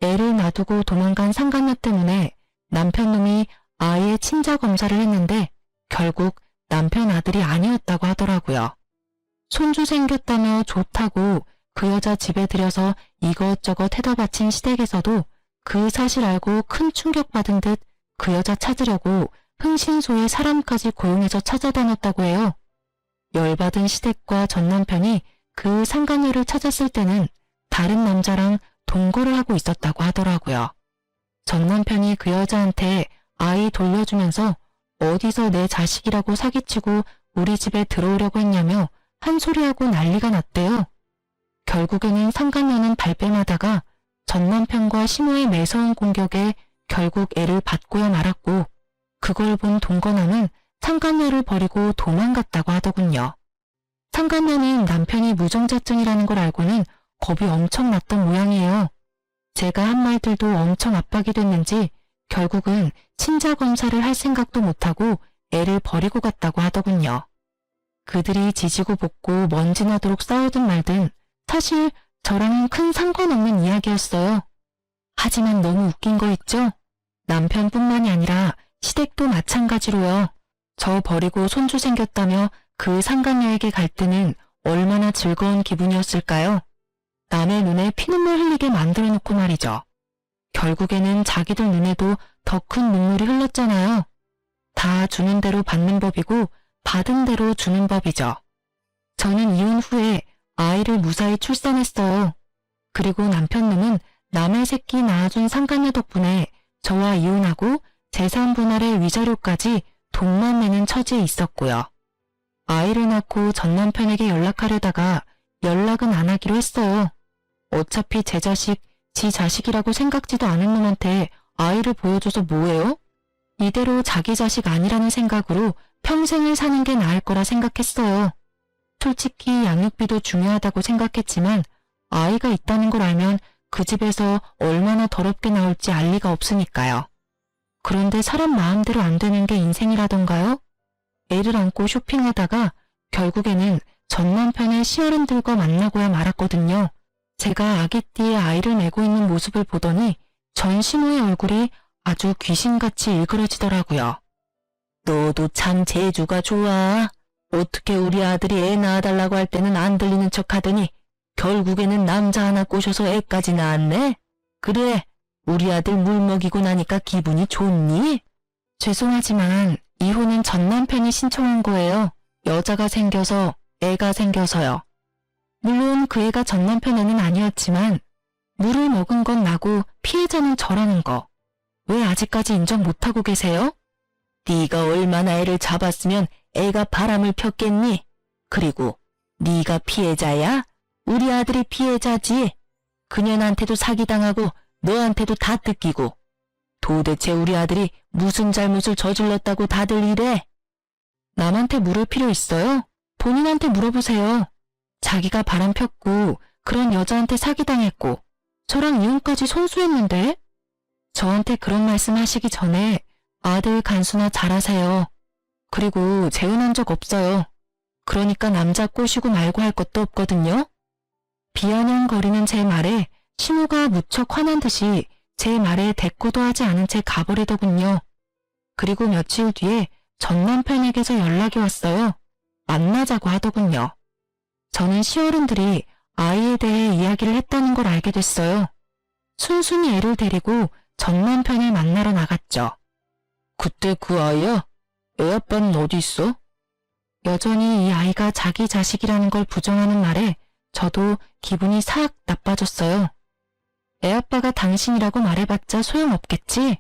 애를 놔두고 도망간 상간녀 때문에 남편놈이 아이의 친자 검사를 했는데 결국 남편 아들이 아니었다고 하더라고요. 손주 생겼다며 좋다고 그 여자 집에 들여서 이것저것 해다 바친 시댁에서도 그 사실 알고 큰 충격받은 듯 그 여자 찾으려고 흥신소에 사람까지 고용해서 찾아다녔다고 해요. 열받은 시댁과 전 남편이 그 상간녀를 찾았을 때는 다른 남자랑 동거를 하고 있었다고 하더라고요. 전 남편이 그 여자한테 아이 돌려주면서 어디서 내 자식이라고 사기치고 우리 집에 들어오려고 했냐며 한 소리하고 난리가 났대요. 결국에는 상간녀는 발뺌하다가 전 남편과 시모의 매서운 공격에 결국 애를 받고야 말았고 그걸 본 동거남은 상간녀를 버리고 도망갔다고 하더군요. 상간녀는 남편이 무정자증이라는 걸 알고는 겁이 엄청 났던 모양이에요. 제가 한 말들도 엄청 압박이 됐는지 결국은 친자 검사를 할 생각도 못하고 애를 버리고 갔다고 하더군요. 그들이 지지고 볶고 먼지 나도록 싸우든 말든 사실 저랑은 큰 상관없는 이야기였어요. 하지만 너무 웃긴 거 있죠? 남편뿐만이 아니라 시댁도 마찬가지로요. 저 버리고 손주 생겼다며 그 상간녀에게 갈 때는 얼마나 즐거운 기분이었을까요? 남의 눈에 피눈물 흘리게 만들어 놓고 말이죠. 결국에는 자기들 눈에도 더 큰 눈물이 흘렀잖아요. 다 주는 대로 받는 법이고 받은 대로 주는 법이죠. 저는 이혼 후에 아이를 무사히 출산했어요. 그리고 남편놈은 남의 새끼 낳아준 상간녀 덕분에 저와 이혼하고 재산 분할의 위자료까지 돈만 내는 처지에 있었고요. 아이를 낳고 전 남편에게 연락하려다가 연락은 안 하기로 했어요. 어차피 제 자식, 지 자식이라고 생각지도 않은 놈한테 아이를 보여줘서 뭐해요? 이대로 자기 자식 아니라는 생각으로 평생을 사는 게 나을 거라 생각했어요. 솔직히 양육비도 중요하다고 생각했지만 아이가 있다는 걸 알면 그 집에서 얼마나 더럽게 나올지 알 리가 없으니까요. 그런데 사람 마음대로 안 되는 게 인생이라던가요? 애를 안고 쇼핑하다가 결국에는 전 남편의 시어른들과 만나고야 말았거든요. 제가 아기띠에 아이를 메고 있는 모습을 보더니 전 시모의 얼굴이 아주 귀신같이 일그러지더라고요. 너도 참 재주가 좋아. 어떻게 우리 아들이 애 낳아달라고 할 때는 안 들리는 척 하더니 결국에는 남자 하나 꼬셔서 애까지 낳았네? 그래, 우리 아들 물 먹이고 나니까 기분이 좋니? 죄송하지만 이혼은 전 남편이 신청한 거예요. 여자가 생겨서, 애가 생겨서요. 물론 그 애가 전 남편애는 아니었지만 물을 먹은 건 나고 피해자는 저라는 거. 왜 아직까지 인정 못하고 계세요? 네가 얼마나 애를 잡았으면 애가 바람을 폈겠니? 그리고 네가 피해자야? 우리 아들이 피해자지. 그년한테도 사기당하고 너한테도 다 뜯기고. 도대체 우리 아들이 무슨 잘못을 저질렀다고 다들 이래? 남한테 물을 필요 있어요? 본인한테 물어보세요. 자기가 바람 폈고 그런 여자한테 사기당했고 저랑 이혼까지 손수했는데? 저한테 그런 말씀 하시기 전에 아들 간수나 잘하세요. 그리고 재혼한 적 없어요. 그러니까 남자 꼬시고 말고 할 것도 없거든요. 비아냥거리는 제 말에 시모가 무척 화난 듯이 제 말에 대꾸도 하지 않은 채 가버리더군요. 그리고 며칠 뒤에 전 남편에게서 연락이 왔어요. 만나자고 하더군요. 저는 시어른들이 아이에 대해 이야기를 했다는 걸 알게 됐어요. 순순히 애를 데리고 전 남편을 만나러 나갔죠. 그때 그 아이야? 애 아빠는 어디 있어? 여전히 이 아이가 자기 자식이라는 걸 부정하는 말에 저도 기분이 싹 나빠졌어요. 애 아빠가 당신이라고 말해봤자 소용없겠지?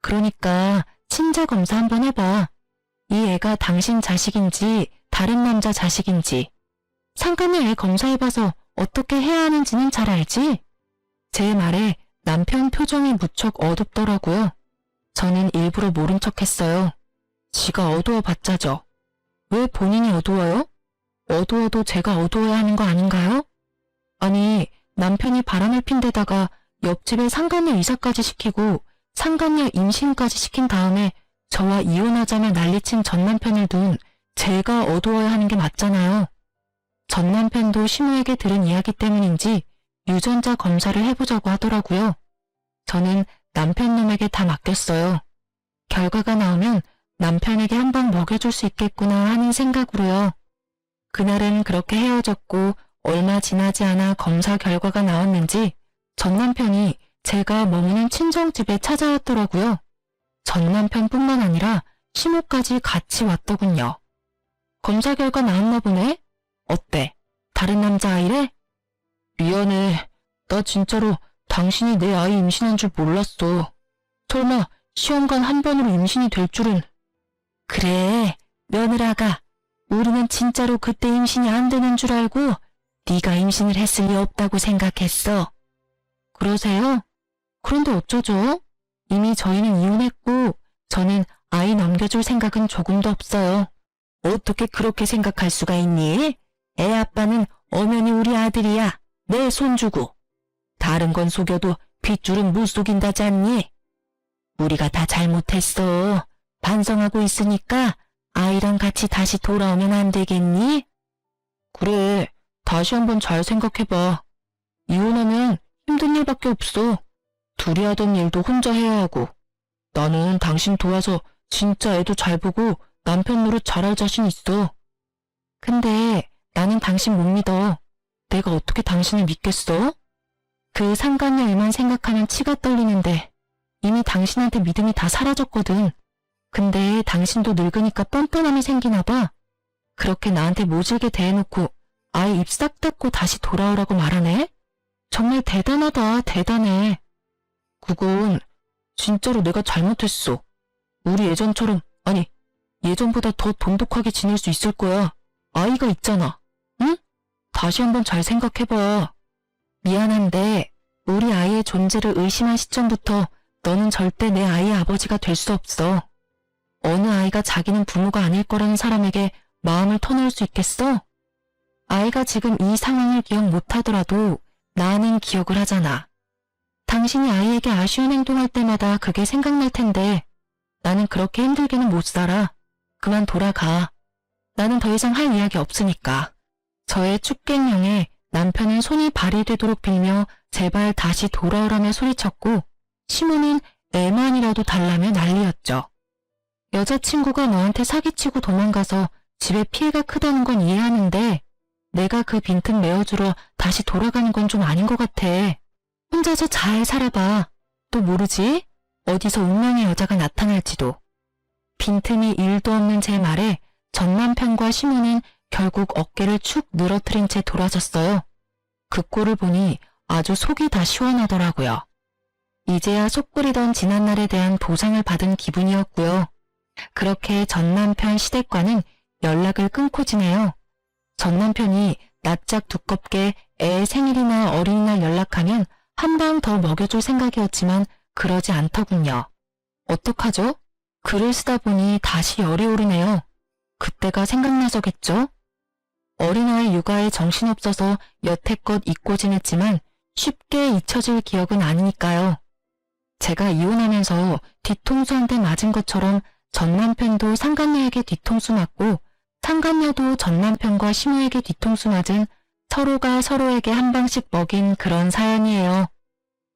그러니까 친자 검사 한번 해봐. 이 애가 당신 자식인지 다른 남자 자식인지. 상간녀 애 검사해봐서 어떻게 해야 하는지는 잘 알지? 제 말에 남편 표정이 무척 어둡더라고요. 저는 일부러 모른 척했어요. 지가 어두워봤자죠. 왜 본인이 어두워요? 어두워도 제가 어두워야 하는 거 아닌가요? 아니, 남편이 바람을 핀 데다가 옆집에 상간녀 이사까지 시키고 상간녀 임신까지 시킨 다음에 저와 이혼하자며 난리친 전 남편을 둔 제가 어두워야 하는 게 맞잖아요. 전 남편도 시모에게 들은 이야기 때문인지 유전자 검사를 해보자고 하더라고요. 저는 남편 놈에게 다 맡겼어요. 결과가 나오면 남편에게 한 방 먹여줄 수 있겠구나 하는 생각으로요. 그날은 그렇게 헤어졌고 얼마 지나지 않아 검사 결과가 나왔는지 전 남편이 제가 머무는 친정집에 찾아왔더라고요. 전 남편뿐만 아니라 시모까지 같이 왔더군요. 검사 결과 나왔나 보네? 어때? 다른 남자아이래? 미안해. 나 진짜로 당신이 내 아이 임신한 줄 몰랐어. 설마 시험관 한 번으로 임신이 될 줄은. 그래, 며느라가. 우리는 진짜로 그때 임신이 안 되는 줄 알고 네가 임신을 했을 리 없다고 생각했어. 그러세요? 그런데 어쩌죠? 이미 저희는 이혼했고 저는 아이 넘겨줄 생각은 조금도 없어요. 어떻게 그렇게 생각할 수가 있니? 애 아빠는 엄연히 우리 아들이야. 내 손주고. 다른 건 속여도 핏줄은 못 속인다지 않니? 우리가 다 잘못했어. 반성하고 있으니까 아이랑 같이 다시 돌아오면 안 되겠니? 그래, 다시 한번 잘 생각해봐. 이혼하면 힘든 일밖에 없어. 둘이 하던 일도 혼자 해야 하고. 나는 당신 도와서 진짜 애도 잘 보고 남편 노릇 잘할 자신 있어. 근데 나는 당신 못 믿어. 내가 어떻게 당신을 믿겠어? 그 상간녀 일만 생각하면 치가 떨리는데 이미 당신한테 믿음이 다 사라졌거든. 근데 당신도 늙으니까 뻔뻔함이 생기나 봐. 그렇게 나한테 모질게 대해놓고 아예 입 싹 닫고 다시 돌아오라고 말하네? 정말 대단하다, 대단해. 그건 진짜로 내가 잘못했어. 우리 예전처럼, 아니, 예전보다 더 돈독하게 지낼 수 있을 거야. 아이가 있잖아. 응? 다시 한번 잘 생각해봐. 미안한데 우리 아이의 존재를 의심한 시점부터 너는 절대 내 아이의 아버지가 될 수 없어. 어느 아이가 자기는 부모가 아닐 거라는 사람에게 마음을 터놓을 수 있겠어? 아이가 지금 이 상황을 기억 못하더라도 나는 기억을 하잖아. 당신이 아이에게 아쉬운 행동할 때마다 그게 생각날 텐데 나는 그렇게 힘들게는 못 살아. 그만 돌아가. 나는 더 이상 할 이야기 없으니까. 저의 축객명에 남편은 손이 발이 되도록 빌며 제발 다시 돌아오라며 소리쳤고 시모는 애만이라도 달라며 난리였죠. 여자친구가 너한테 사기치고 도망가서 집에 피해가 크다는 건 이해하는데 내가 그 빈틈 메워주러 다시 돌아가는 건 좀 아닌 것 같아. 혼자서 잘 살아봐. 또 모르지? 어디서 운명의 여자가 나타날지도. 빈틈이 1도 없는 제 말에 전 남편과 시모는 결국 어깨를 축 늘어뜨린 채 돌아섰어요. 그 꼴을 보니 아주 속이 다 시원하더라고요. 이제야 속 끓이던 지난날에 대한 보상을 받은 기분이었고요. 그렇게 전 남편 시댁과는 연락을 끊고 지내요. 전 남편이 낯짝 두껍게 애 생일이나 어린이날 연락하면 한 방 더 먹여줄 생각이었지만 그러지 않더군요. 어떡하죠? 글을 쓰다 보니 다시 열이 오르네요. 그때가 생각나서겠죠? 어린아이 육아에 정신없어서 여태껏 잊고 지냈지만 쉽게 잊혀질 기억은 아니니까요. 제가 이혼하면서 뒤통수 한 대 맞은 것처럼 전 남편도 상간녀에게 뒤통수 맞고 상간녀도 전 남편과 시모에게 뒤통수 맞은 서로가 서로에게 한 방씩 먹인 그런 사연이에요.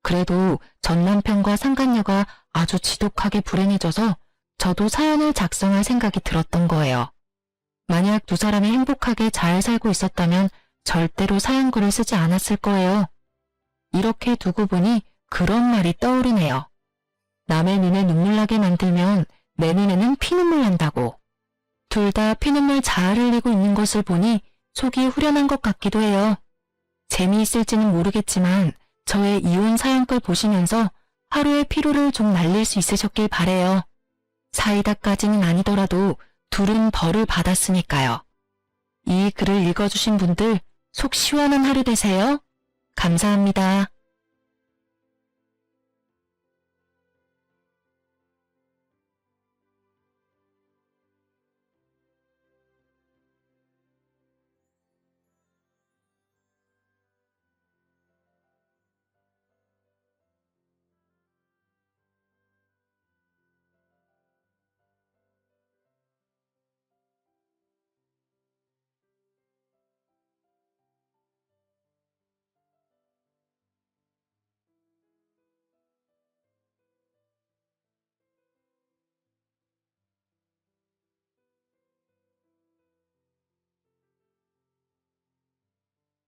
그래도 전 남편과 상간녀가 아주 지독하게 불행해져서 저도 사연을 작성할 생각이 들었던 거예요. 만약 두 사람이 행복하게 잘 살고 있었다면 절대로 사연글을 쓰지 않았을 거예요. 이렇게 두고 보니 그런 말이 떠오르네요. 남의 눈에 눈물 나게 만들면 내 눈에는 피눈물 난다고. 둘 다 피눈물 잘 흘리고 있는 것을 보니 속이 후련한 것 같기도 해요. 재미있을지는 모르겠지만 저의 이혼 사연글 보시면서 하루의 피로를 좀 날릴 수 있으셨길 바래요. 사이다까지는 아니더라도 둘은 벌을 받았으니까요. 이 글을 읽어주신 분들 속 시원한 하루 되세요. 감사합니다.